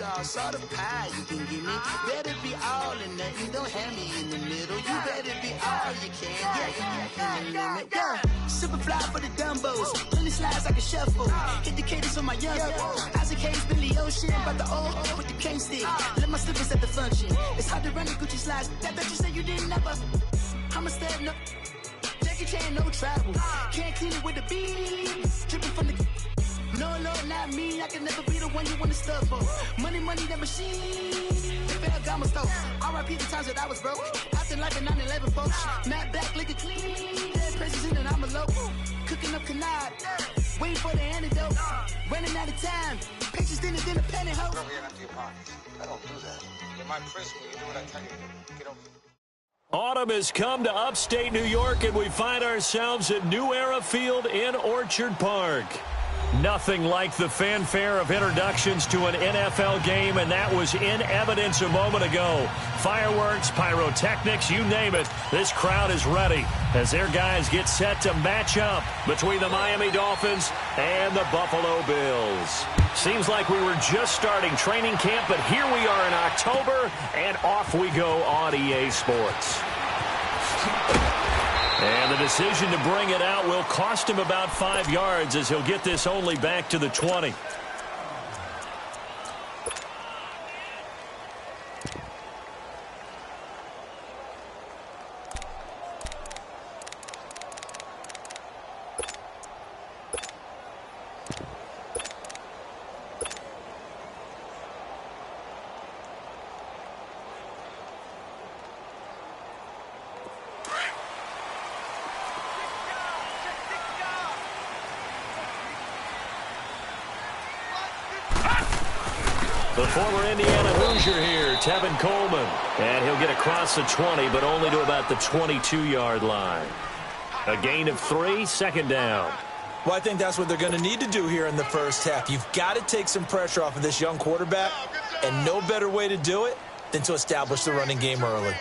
sauce, all the pie you can give me. Better be all or nothing, don't have me in the middle. You better be all you can, yeah, in the limit. Yeah, super fly for the Dumbos, plenty slides like a shuffle. Hit the cadence on my young Isaac Hayes, Billy Ocean, about the old with the cane stick. Let my slippers at the function. It's hard to run the Gucci slides. That you said you didn't never. I'm a step no. Jackie Chan, no travel. Can't clean it with the beat. Dripping from the. No, Lord, not me. I can never be the one you want to stuff for. Money, that machine. The fair got my stuff. R.I.P. the times that I was broke. After life in 9/11, folks. Matte black, liquor clean. Dead presents in and I'm a local. Cooking up canard. Waiting for the antidote. Running out of time. Patience than a penny hoe. Over here empty your pockets. I don't do that. You're my principal. You do what I tell you to do. Get over here. Autumn has come to upstate New York, and we find ourselves at New Era Field in Orchard Park. Nothing like the fanfare of introductions to an NFL game, and that was in evidence a moment ago. Fireworks, pyrotechnics, you name it. This crowd is ready as their guys get set to match up between the Miami Dolphins and the Buffalo Bills. Seems like we were just starting training camp, but here we are in October, and off we go on EA Sports. And the decision to bring it out will cost him about 5 yards as he'll get this only back to the 20. The former Indiana Hoosier here, Tevin Coleman. And he'll get across the 20, but only to about the 22-yard line. A gain of 3, second down. Well, I think that's what they're going to need to do here in the first half. You've got to take some pressure off of this young quarterback, and no better way to do it than to establish the running game early.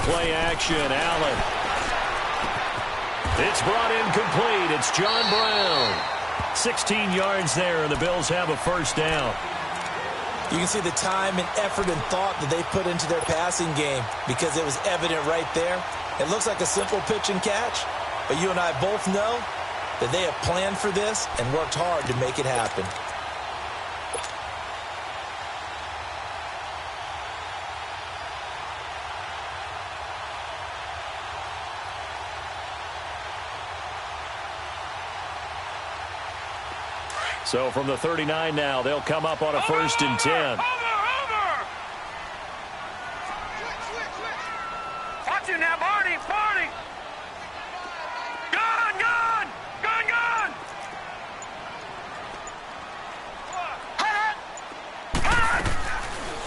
Play action, Allen. It's brought in complete. It's John Brown. 16 yards there, and the Bills have a first down. You can see the time and effort and thought that they put into their passing game because it was evident right there. It looks like a simple pitch and catch, but you and I both know that they have planned for this and worked hard to make it happen. So from the 39 now, they'll come up on a first and 10. Over! Watch it now, Barney! Gun!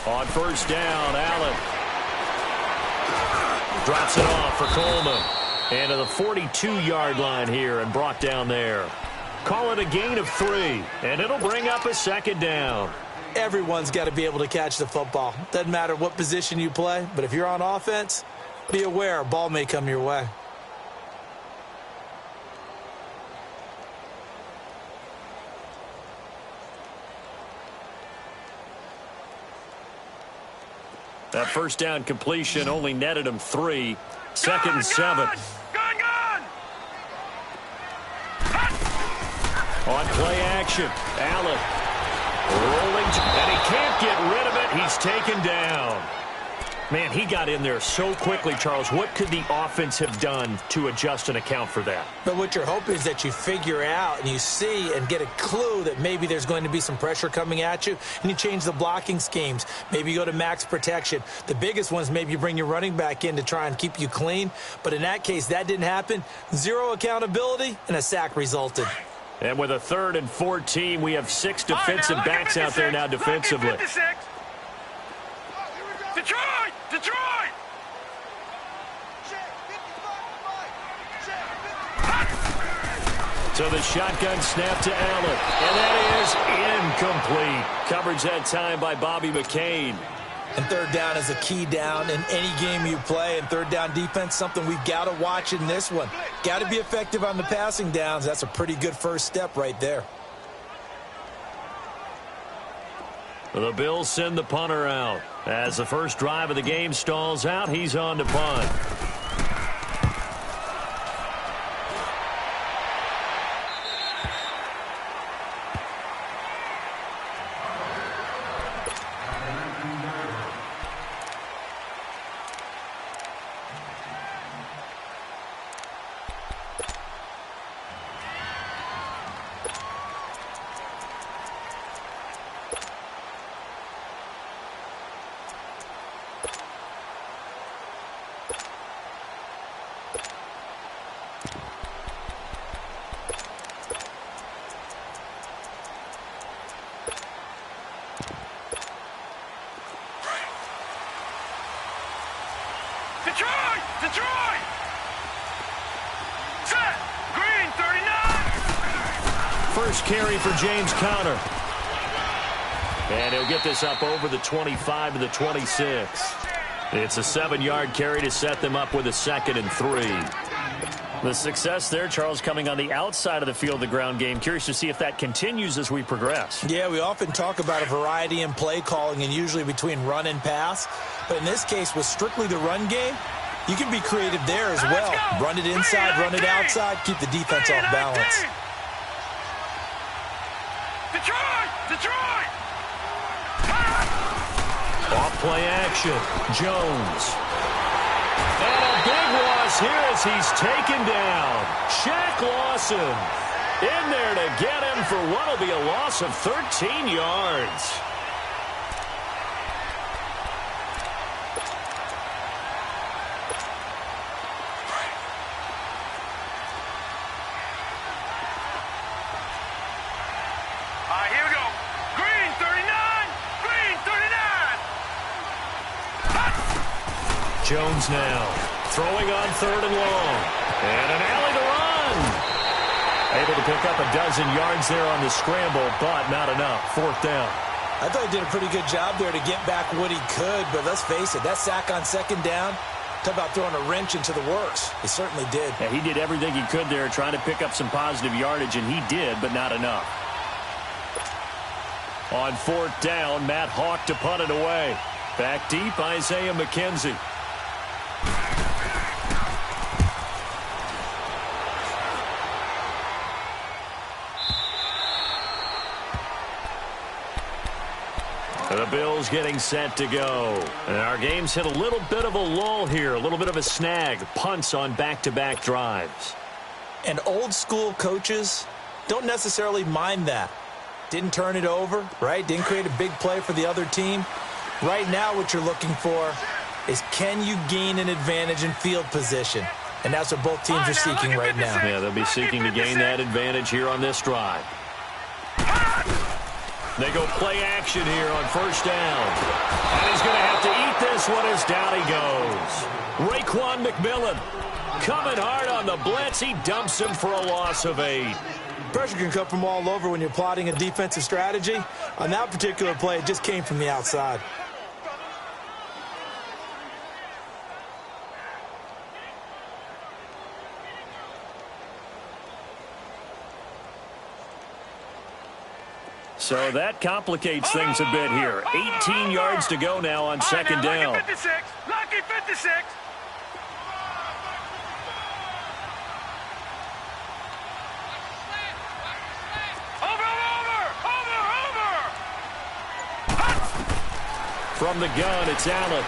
On first down, Allen drops it off for Coleman. And to the 42-yard line here and brought down there. Call it a gain of 3, and it'll bring up a second down. Everyone's got to be able to catch the football. Doesn't matter what position you play, but if you're on offense, be aware a ball may come your way. That first down completion only netted him 3. Second and 7. On play action, Allen rolling, and he can't get rid of it. He's taken down. Man, he got in there so quickly, Charles. What could the offense have done to adjust and account for that? But what you're hoping is that you figure out and you see and get a clue that maybe there's going to be some pressure coming at you, and you change the blocking schemes. Maybe you go to max protection. The biggest ones, maybe you bring your running back in to try and keep you clean. But in that case, that didn't happen. 0 accountability, and a sack resulted. And with a 3rd and 14, we have 6 defensive backs out there now defensively. Detroit! So the shotgun snap to Allen. And that is incomplete. Coverage that time by Bobby McCain. And third down is a key down in any game you play. And third down defense, something we've got to watch in this one. Got to be effective on the passing downs. That's a pretty good first step right there. The Bills send the punter out. As the first drive of the game stalls out, he's on to punt. Detroit! Set! Green, 39! First carry for James Conner. And he'll get this up over the 25 to the 26. It's a 7-yard carry to set them up with a 2nd and 3. The success there, Charles, coming on the outside of the field, the ground game. Curious to see if that continues as we progress. Yeah, we often talk about a variety in play calling and usually between run and pass. But in this case, with strictly the run game, you can be creative there as well. Run it inside, run it outside, keep the defense off balance. Detroit! Off play action. Jones. And a big loss here as he's taken down. Shaq Lawson in there to get him for what will be a loss of 13 yards. Here we go. Green, 39! Green, 39! Jones now throwing on 3rd and long. And an alley to run. Able to pick up a dozen yards there on the scramble, but not enough. 4th down. I thought he did a pretty good job there to get back what he could, but let's face it, that sack on 2nd down, talk about throwing a wrench into the works. He certainly did. Yeah, he did everything he could there trying to pick up some positive yardage, and he did, but not enough. On 4th down, Matt Hawk to punt it away. Back deep, Isaiah McKenzie. The Bills getting set to go. And our game's hit a little bit of a lull here, a little bit of a snag. Punts on back-to-back drives. And old school coaches don't necessarily mind that. Didn't turn it over, right? Didn't create a big play for the other team. Right now what you're looking for is can you gain an advantage in field position? And that's what both teams are seeking right now. Yeah, they'll be seeking to gain that advantage here on this drive. They go play action here on 1st down. And he's going to have to eat this one as down he goes. Raekwon McMillan coming hard on the blitz. He dumps him for a loss of 8. Pressure can come from all over when you're plotting a defensive strategy. On that particular play, it just came from the outside. So that complicates things a bit here. 18 yards to go now on 2nd down. Lucky 56! Lucky 56! From the gun, it's Allen.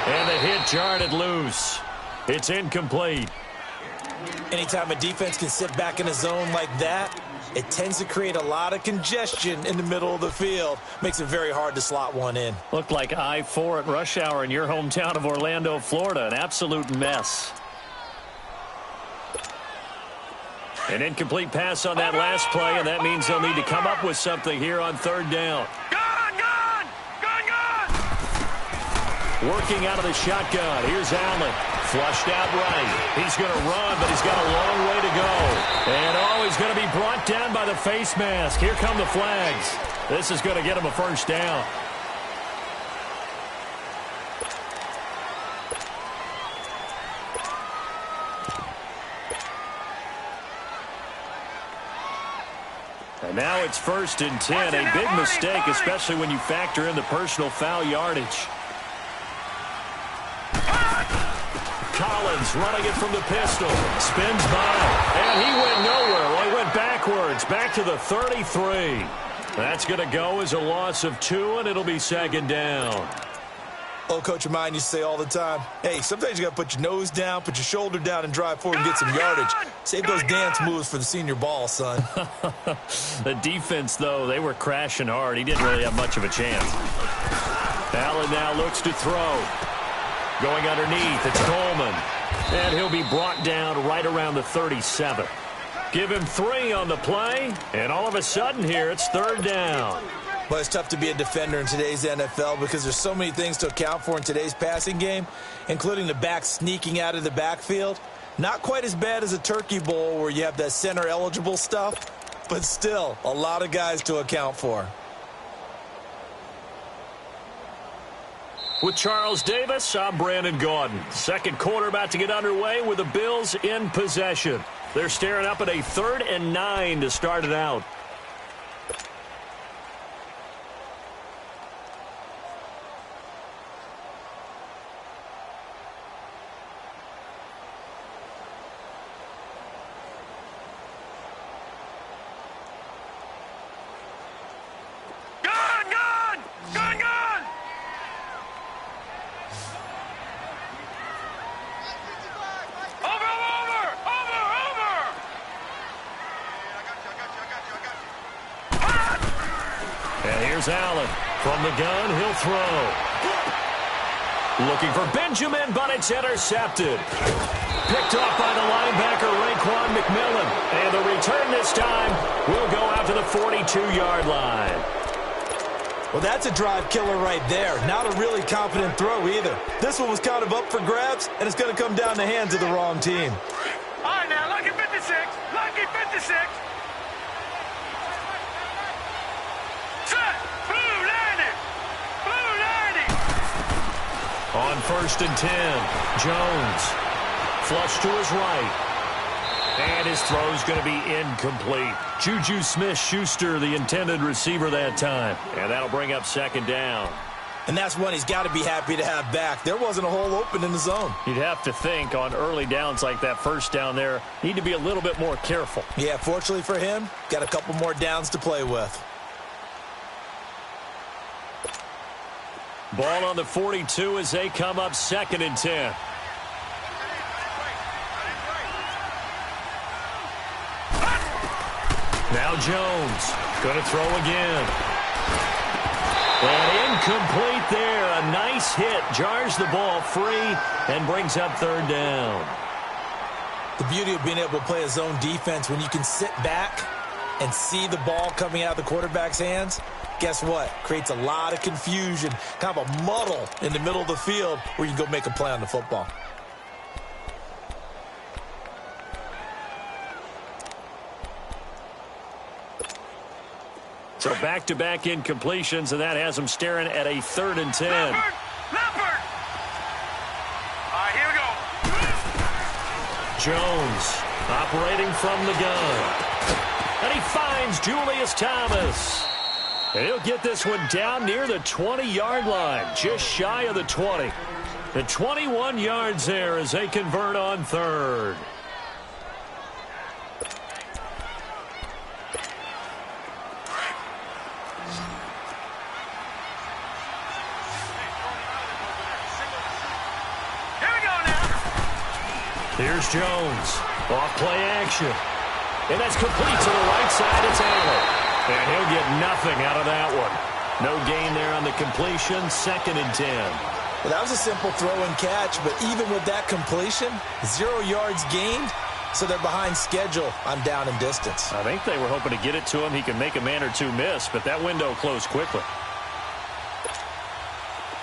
And the hit jarred it loose. It's incomplete. Anytime a defense can sit back in a zone like that, it tends to create a lot of congestion in the middle of the field. Makes it very hard to slot one in. Looked like I-4 at rush hour in your hometown of Orlando, Florida. An absolute mess. An incomplete pass on that last play, and that means they'll need to come up with something here on 3rd down. Gun! Working out of the shotgun. Here's Allen. Flushed out right. He's going to run, but he's got a long way to go. And, he's going to be brought down by the face mask. Here come the flags. This is going to get him a first down. And now it's 1st and 10. A big mistake, especially when you factor in the personal foul yardage. Collins running it from the pistol. Spins by. And he went nowhere. Well, he went backwards. Back to the 33. That's going to go as a loss of 2, and it'll be 2nd down. Old coach of mine used to say all the time, hey, sometimes you got to put your nose down, put your shoulder down, and drive forward and get some yardage. Save those dance moves for the senior ball, son. The defense, though, they were crashing hard. He didn't really have much of a chance. Allen now looks to throw. Going underneath, it's Coleman. And he'll be brought down right around the 37. Give him 3 on the play, and all of a sudden here, it's 3rd down. Well, it's tough to be a defender in today's NFL because there's so many things to account for in today's passing game, including the back sneaking out of the backfield. Not quite as bad as a turkey bowl where you have that center-eligible stuff, but still a lot of guys to account for. With Charles Davis, I'm Brandon Gaudin. Second quarter about to get underway with the Bills in possession. They're staring up at a 3rd and 9 to start it out. Allen from the gun, he'll throw. Looking for Benjamin, but it's intercepted. Picked off by the linebacker, Raekwon McMillan. And the return this time will go out to the 42-yard line. Well, that's a drive killer right there. Not a really confident throw either. This one was kind of up for grabs, and it's going to come down the hands of the wrong team. All right, now, lucky 56. Lucky 56. On 1st and 10, Jones. Flush to his right. And his throw's going to be incomplete. Juju Smith-Schuster, the intended receiver that time. And that'll bring up 2nd down. And that's one he's got to be happy to have back. There wasn't a hole open in the zone. You'd have to think on early downs like that first down there, need to be a little bit more careful. Yeah, fortunately for him, got a couple more downs to play with. Ball on the 42 as they come up 2nd and 10. Now Jones going to throw again. And incomplete there. A nice hit. Jars the ball free and brings up 3rd down. The beauty of being able to play a zone defense when you can sit back and see the ball coming out of the quarterback's hands, guess what? Creates a lot of confusion, kind of a muddle in the middle of the field where you can go make a play on the football. So back-to-back incompletions, and that has them staring at a 3rd and 10. Leopard! All right, here we go. Jones operating from the gun. And he finds Julius Thomas. And he'll get this one down near the 20-yard line, just shy of the 20. The 21 yards there as they convert on 3rd. Here we go now. Here's Jones. Off play action. And that's complete to the right side. It's Allen. And he'll get nothing out of that one. No gain there on the completion. 2nd and 10. Well, that was a simple throw and catch, but even with that completion, 0 yards gained, so they're behind schedule on down and distance. I think they were hoping to get it to him. He can make a man or two miss, but that window closed quickly.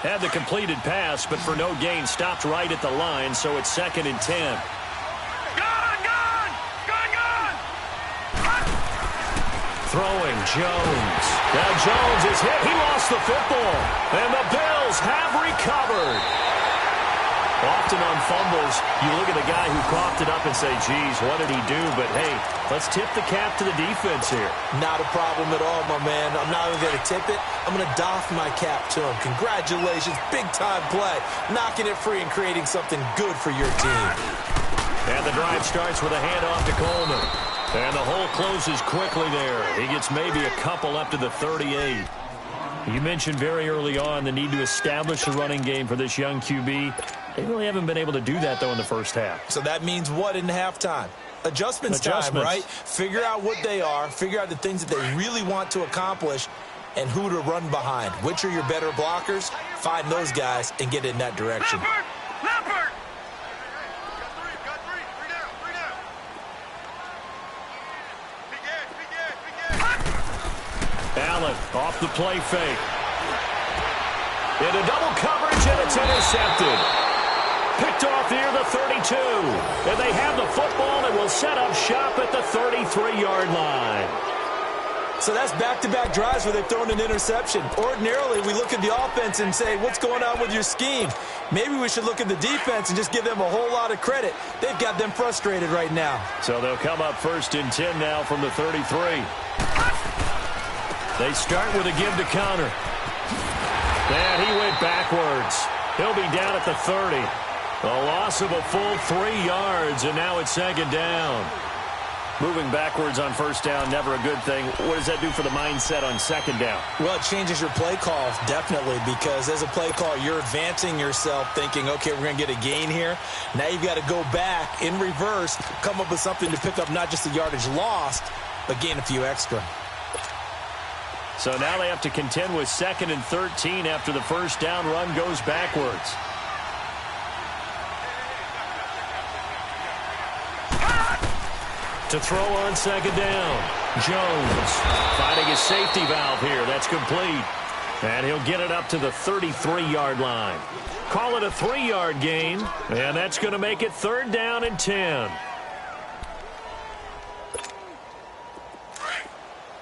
Had the completed pass, but for no gain, stopped right at the line, so it's 2nd and 10. Throwing Jones. Now Jones is hit. He lost the football. And the Bills have recovered. Often on fumbles, you look at the guy who coughed it up and say, geez, what did he do? But, hey, let's tip the cap to the defense here. Not a problem at all, my man. I'm not even going to tip it. I'm going to doff my cap to him. Congratulations. Big-time play. Knocking it free and creating something good for your team. And the drive starts with a handoff to Coleman. And the hole closes quickly there. He gets maybe a couple up to the 38. You mentioned very early on the need to establish a running game for this young QB. They really haven't been able to do that, though, in the first half. So that means what in halftime? Adjustments time, right? Figure out what they are. Figure out the things that they really want to accomplish and who to run behind. Which are your better blockers? Find those guys and get in that direction. Leopard! Got three down. Big Ed. Allen off the play fake. Into double coverage, and it's intercepted. Picked off near the 32. And they have the football and will set up shop at the 33-yard line. So that's back-to-back drives where they've thrown an interception. Ordinarily, we look at the offense and say, what's going on with your scheme? Maybe we should look at the defense and just give them a whole lot of credit. They've got them frustrated right now. So they'll come up 1st and 10 now from the 33. They start with a give to counter. And he went backwards. He'll be down at the 30. A loss of a full 3 yards, and now it's 2nd down. Moving backwards on 1st down, never a good thing. What does that do for the mindset on 2nd down? Well, it changes your play call, definitely, because as a play call, you're advancing yourself thinking, okay, we're going to get a gain here. Now you've got to go back in reverse, come up with something to pick up not just the yardage lost, but gain a few extra. So now they have to contend with 2nd and 13 after the 1st down run goes backwards. To throw on 2nd down. Jones finding his safety valve here. That's complete. And he'll get it up to the 33-yard line. Call it a 3-yard gain. And that's going to make it 3rd down and 10.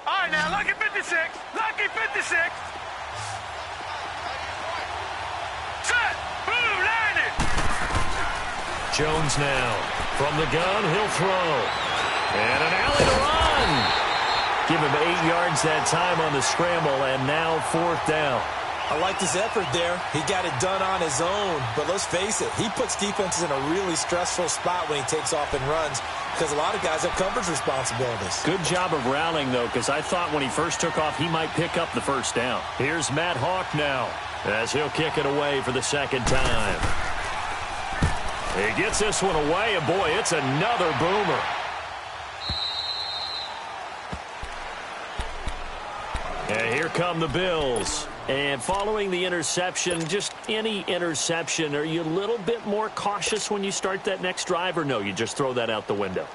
All right, now, lucky 56. Lucky 56. Set. Boom, landed. Jones now. From the gun, he'll throw. And an alley to run. Give him 8 yards that time on the scramble, and now 4th down. I like his effort there. He got it done on his own. But let's face it, he puts defenses in a really stressful spot when he takes off and runs because a lot of guys have coverage responsibilities. Good job of rallying, though, because I thought when he first took off, he might pick up the 1st down. Here's Matt Hawk now as he'll kick it away for the 2nd time. He gets this one away, and boy, it's another boomer. And here come the Bills. And following the interception, just any interception, are you a little bit more cautious when you start that next drive, or no, you just throw that out the window?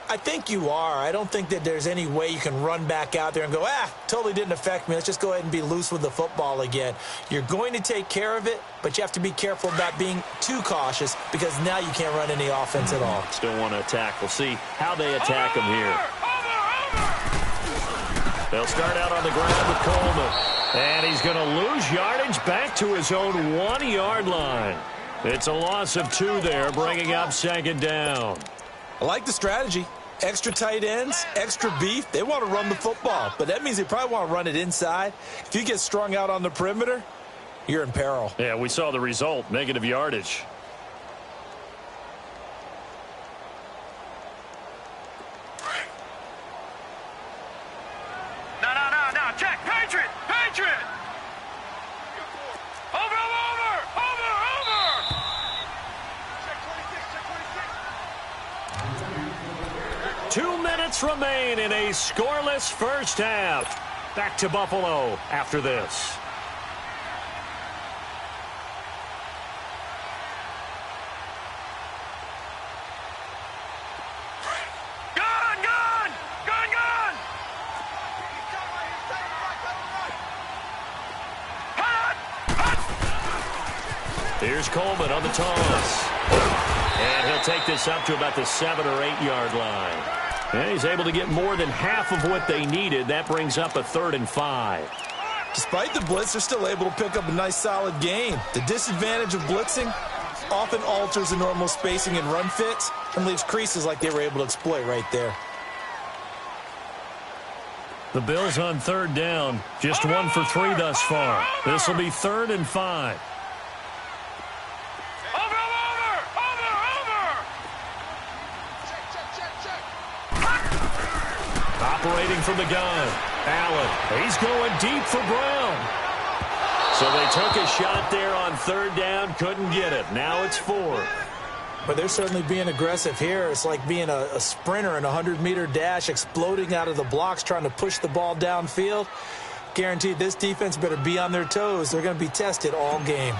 I think you are. I don't think that there's any way you can run back out there and go, totally didn't affect me. Let's just go ahead and be loose with the football again. You're going to take care of it, but you have to be careful about being too cautious because now you can't run any offense at all. Still want to attack. We'll see how they attack him here. They'll start out on the ground with Coleman. And he's going to lose yardage back to his own 1-yard line. It's a loss of 2 there, bringing up 2nd down. I like the strategy. Extra tight ends, extra beef. They want to run the football, but that means they probably want to run it inside. If you get strung out on the perimeter, you're in peril. Yeah, we saw the result, negative yardage. No, check, Patriot. Over. 2 minutes remain in a scoreless 1st half. Back to Buffalo after this. Here's Coleman on the toss. And he'll take this up to about the 7 or 8 yard line. And he's able to get more than half of what they needed. That brings up a 3rd and 5. Despite the blitz, they're still able to pick up a nice, solid gain. The disadvantage of blitzing often alters the normal spacing and run fits and leaves creases like they were able to exploit right there. The Bills on 3rd down. Just 1 for 3 thus far. This will be 3rd and 5. Operating from the gun. Allen. He's going deep for Brown. So they took a shot there on 3rd down. Couldn't get it. Now it's 4. But they're certainly being aggressive here. It's like being a sprinter in a 100-meter dash, exploding out of the blocks, trying to push the ball downfield. Guaranteed this defense better be on their toes. They're going to be tested all game.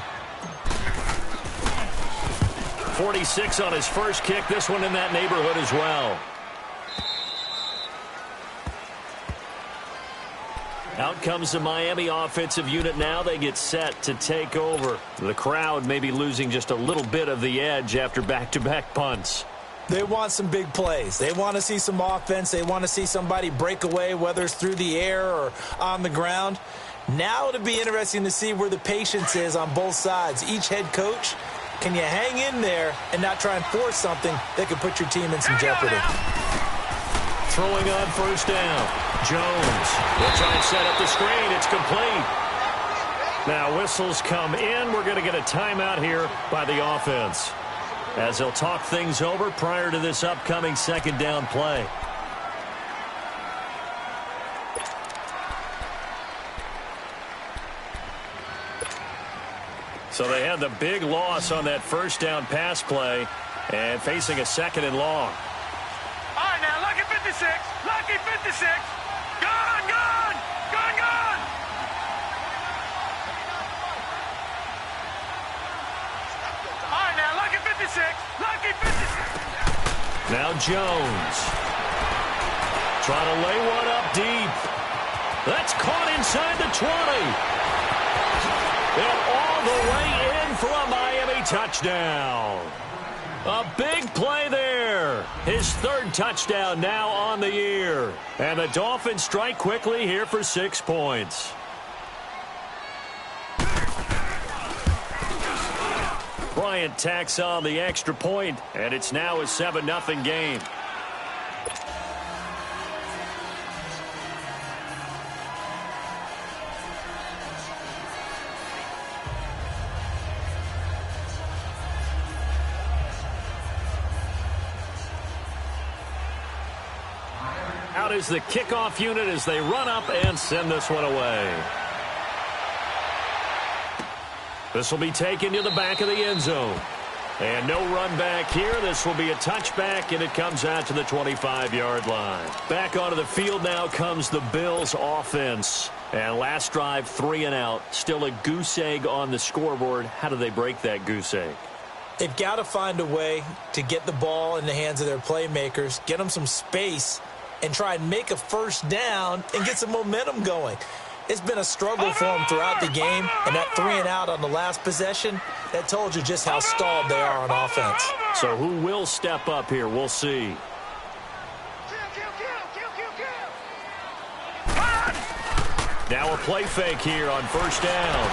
46 on his first kick. This one in that neighborhood as well. Out comes the Miami offensive unit now. They get set to take over. The crowd may be losing just a little bit of the edge after back-to-back punts. They want some big plays. They want to see some offense. They want to see somebody break away, whether it's through the air or on the ground. Now it'll be interesting to see where the patience is on both sides. Each head coach, can you hang in there and not try and force something that could put your team in some jeopardy? Throwing on 1st down. Jones will try and set up the screen. It's complete. Now whistles come in. We're going to get a timeout here by the offense as they'll talk things over prior to this upcoming 2nd down play. So they had the big loss on that 1st down pass play and facing a 2nd and long. All right, now, lucky 56. Lucky 56. Gone, gone. Gone, gone. All right, now, lucky 56. Lucky 56. Now Jones. Trying to lay one up deep. That's caught inside the 20. And all the way in for a Miami touchdown. A big play there. His 3rd touchdown now on the year. And the Dolphins strike quickly here for 6 points. Bryant tacks on the extra point, and it's now a 7-0 game. Out is the kickoff unit as they run up and send this one away. This will be taken to the back of the end zone. And no run back here. This will be a touchback, and it comes out to the 25-yard line. Back onto the field now comes the Bills offense. And last drive, 3 and out. Still a goose egg on the scoreboard. How do they break that goose egg? They've got to find a way to get the ball in the hands of their playmakers, get them some space, and try and make a 1st down and get some momentum going. It's been a struggle for them throughout the game, and that 3 and out on the last possession, that told you just how stalled they are on offense. So who will step up here? We'll see. Now a play fake here on 1st down.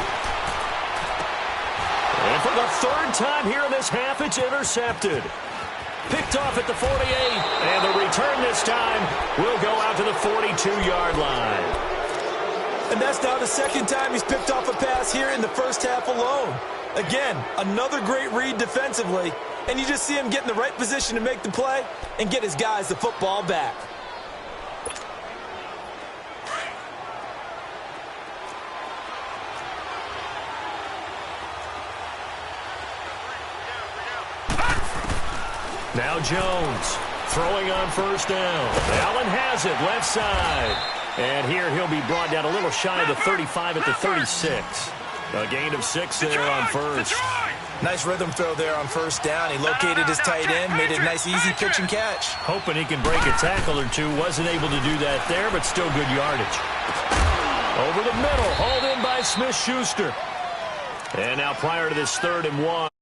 And for the 3rd time here in this half, it's intercepted. Picked off at the 48, and the return this time will go out to the 42-yard line. And that's now the 2nd time he's picked off a pass here in the first half alone. Again, another great read defensively, and you just see him get in the right position to make the play and get his guys the football back. Now Jones throwing on 1st down. Allen has it left side. And here he'll be brought down a little shy of the 35 at the 36. A gain of 6 there on 1st. Nice rhythm throw there on 1st down. He located his tight end, made it a nice easy pitch and catch. Hoping he can break a tackle or two. Wasn't able to do that there, but still good yardage. Over the middle, hauled in by Smith-Schuster. And now prior to this 3rd and 1.